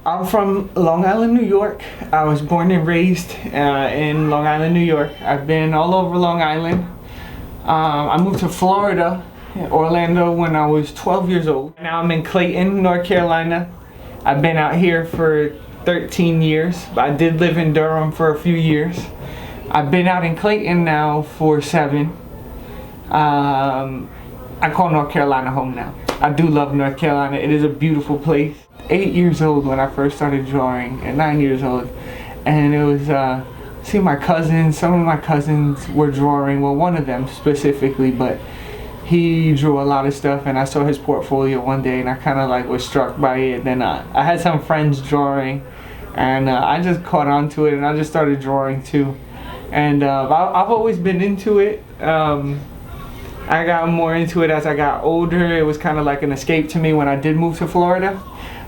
I'm from Long Island, New York. I was born and raised in Long Island, New York. I've been all over Long Island. I moved to Florida, Orlando, when I was 12 years old. Now I'm in Clayton, North Carolina. I've been out here for 13 years. I did live in Durham for a few years. I've been out in Clayton now for 7. I call North Carolina home now. I do love North Carolina. It is a beautiful place. 8 years old when I first started drawing, and 9 years old, and it was see my cousins. Some of my cousins were drawing. Well, one of them specifically, but he drew a lot of stuff, and I saw his portfolio one day, and I kind of like was struck by it. Then I had some friends drawing, and I just caught on to it, and I just started drawing too. And I've always been into it. I got more into it as I got older. It was kind of like an escape to me when I did move to Florida.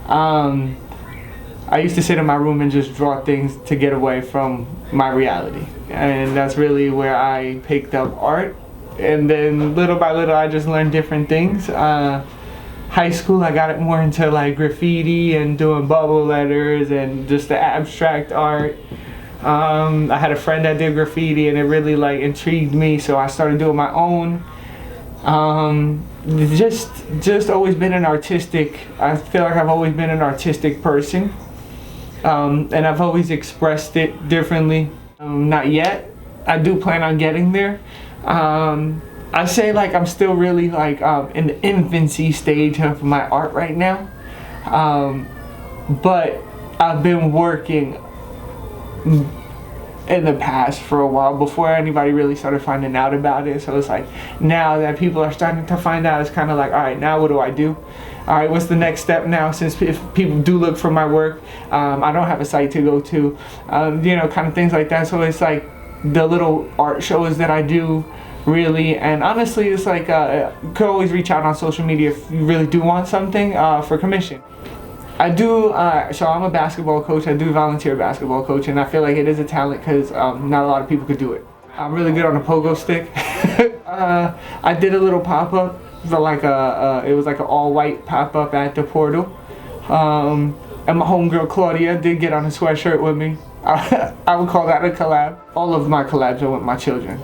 I used to sit in my room and just draw things to get away from my reality. And that's really where I picked up art. And then little by little I just learned different things. High school I got it more into like graffiti and doing bubble letters and just the abstract art. I had a friend that did graffiti and it really like intrigued me, so I started doing my own. Just always been an artistic, I feel like I've always been an artistic person, and I've always expressed it differently. Not yet. I do plan on getting there. I say like I'm still really like in the infancy stage of my art right now, but I've been working in the past for a while before anybody really started finding out about it. So it's like now that people are starting to find out, it's kind of like, all right, now what do I do? All right, what's the next step now? Since if people do look for my work, I don't have a site to go to, kind of things like that. So it's like the little art shows that I do, really. And honestly, it's like you could always reach out on social media if you really do want something for commission. I do, so I'm a basketball coach. I do volunteer basketball coach, and I feel like it is a talent because not a lot of people could do it. I'm really good on a pogo stick. I did a little pop-up for like it was like an all-white pop-up at the portal. And my homegirl Claudia did get on a sweatshirt with me. I would call that a collab. All of my collabs are with my children.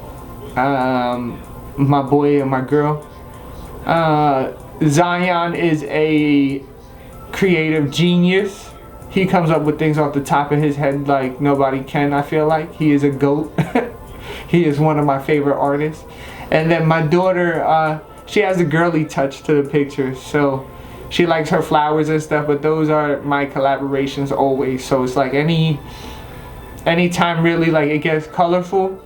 My boy and my girl. Zion is a creative genius. He comes up with things off the top of his head like nobody can. I feel like he is a GOAT. He is one of my favorite artists. And then my daughter, she has a girly touch to the pictures, so she likes her flowers and stuff, but those are my collaborations always. So it's like anytime really like it gets colorful,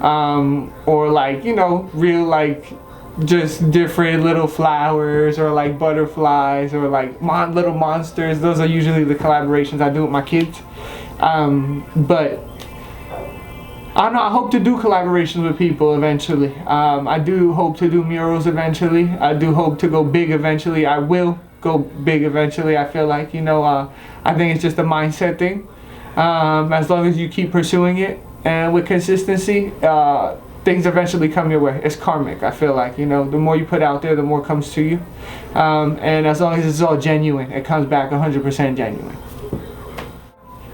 or like real like just different little flowers or like butterflies or like little monsters. Those are usually the collaborations I do with my kids. But I don't know, I hope to do collaborations with people eventually. I do hope to do murals eventually. I do hope to go big eventually. I will go big eventually. I feel like, I think it's just a mindset thing. As long as you keep pursuing it and with consistency, things eventually come your way. It's karmic, I feel like. The more you put out there, the more comes to you. And as long as it's all genuine, it comes back 100% genuine.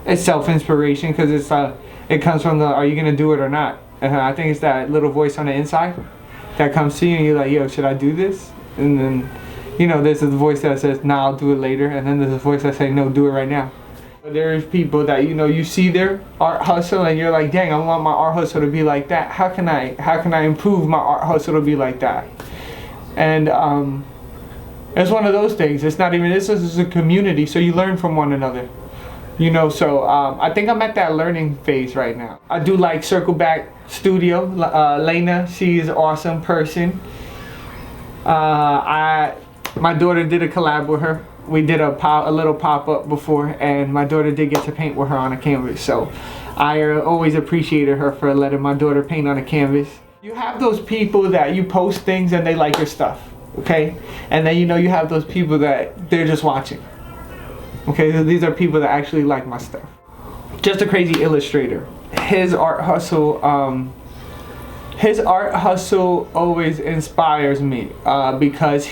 It's self-inspiration because it comes from the, are you going to do it or not? I think it's that little voice on the inside that comes to you and you're like, yo, should I do this? And then, there's the voice that says, nah, I'll do it later. And then there's a voice that says, no, do it right now. There's people that you see their art hustle and you're like, dang, I want my art hustle to be like that. How can I improve my art hustle to be like that? And it's one of those things. It's not even, this is a community, so you learn from one another. So I think I'm at that learning phase right now. I do like Circle Back Studio. Lena, she is an awesome person. My daughter did a collab with her. We did a little pop-up before, and my daughter did get to paint with her on a canvas. So I always appreciated her for letting my daughter paint on a canvas. You have those people that you post things and they like your stuff, okay? And then you have those people that they're just watching. Okay, so these are people that actually like my stuff. Just a crazy illustrator. His art hustle always inspires me because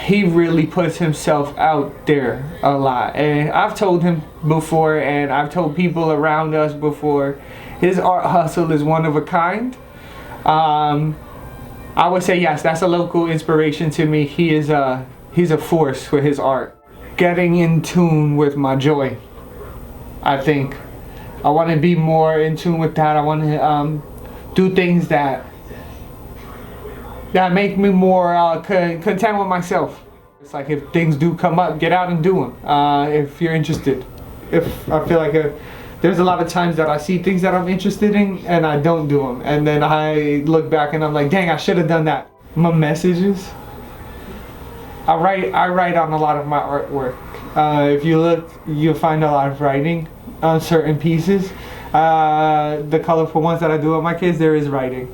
he really puts himself out there a lot. And I've told him before, and I've told people around us before, his art hustle is one of a kind. I would say yes, that's a local inspiration to me. He's a force with his art. Getting in tune with my joy, I think. I want to be more in tune with that. I want to do things that make me more content with myself. It's like if things do come up, get out and do them if you're interested. If I feel like there's a lot of times that I see things that I'm interested in and I don't do them, and then I look back and I'm like, dang, I should have done that. My messages. I write on a lot of my artwork. If you look, you'll find a lot of writing on certain pieces. The colorful ones that I do with my kids, there is writing.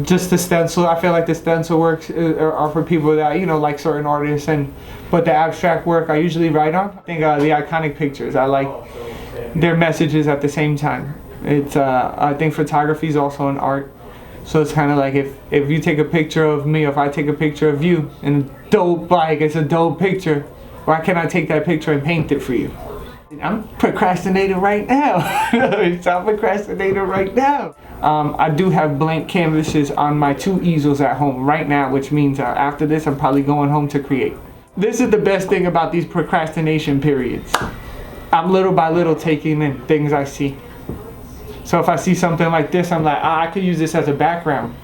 Just the stencil, I feel like the stencil works are for people that, you know, like certain artists, but the abstract work I usually write on. I think the iconic pictures, I like their messages at the same time. It's I think photography is also an art. So it's kind of like if you take a picture of me, if I take a picture of you, and it's a dope picture, why can't I take that picture and paint it for you? I'm procrastinating right now. I'm procrastinating right now. I do have blank canvases on my 2 easels at home right now, which means after this I'm probably going home to create. This is the best thing about these procrastination periods. I'm little by little taking in things I see. So if I see something like this, I'm like, I could use this as a background.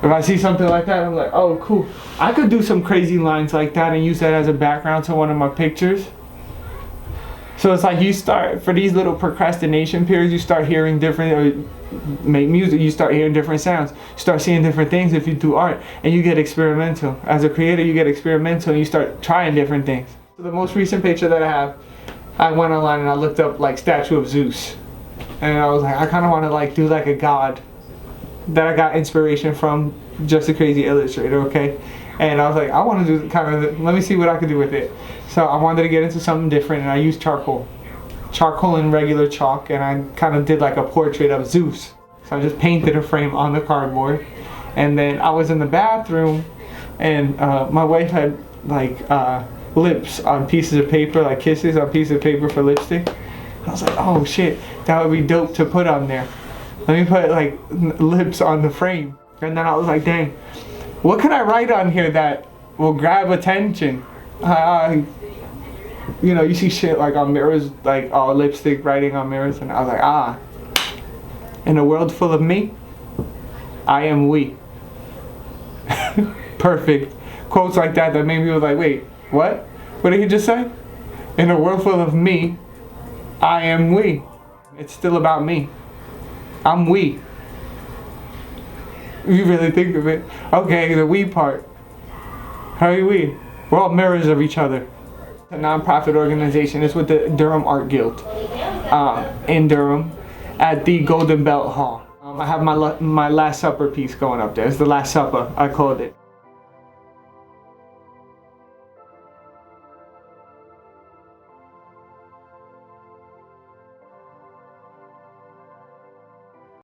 If I see something like that, I'm like, oh, cool. I could do some crazy lines like that and use that as a background to one of my pictures. So it's like you start, for these little procrastination periods, you start hearing different, or make music, you start hearing different sounds. You start seeing different things if you do art, and you get experimental. As a creator, you get experimental and you start trying different things. So the most recent picture that I have, I went online and I looked up like statue of Zeus. And I was like, I kind of want to like do like a god that I got inspiration from Just a Crazy Illustrator, okay? And I was like, I want to do kind of, let me see what I could do with it. So I wanted to get into something different, and I used charcoal and regular chalk, and I kind of did like a portrait of Zeus. So I just painted a frame on the cardboard, and then I was in the bathroom, and my wife had like lips on pieces of paper, like kisses on pieces of paper for lipstick. I was like, oh shit, that would be dope to put on there. Let me put like lips on the frame. And then I was like, dang, what can I write on here that will grab attention? You know, you see shit like on mirrors, like lipstick writing on mirrors, and I was like, in a world full of me, I am we. Perfect. Quotes like that made me like, wait, what? What did he just say? In a world full of me, I am we. It's still about me. I'm we. You really think of it. Okay, the we part. How are we? We're all mirrors of each other. A non-profit organization. It's with the Durham Art Guild in Durham at the Golden Belt Hall. I have my Last Supper piece going up there. It's the Last Supper, I called it.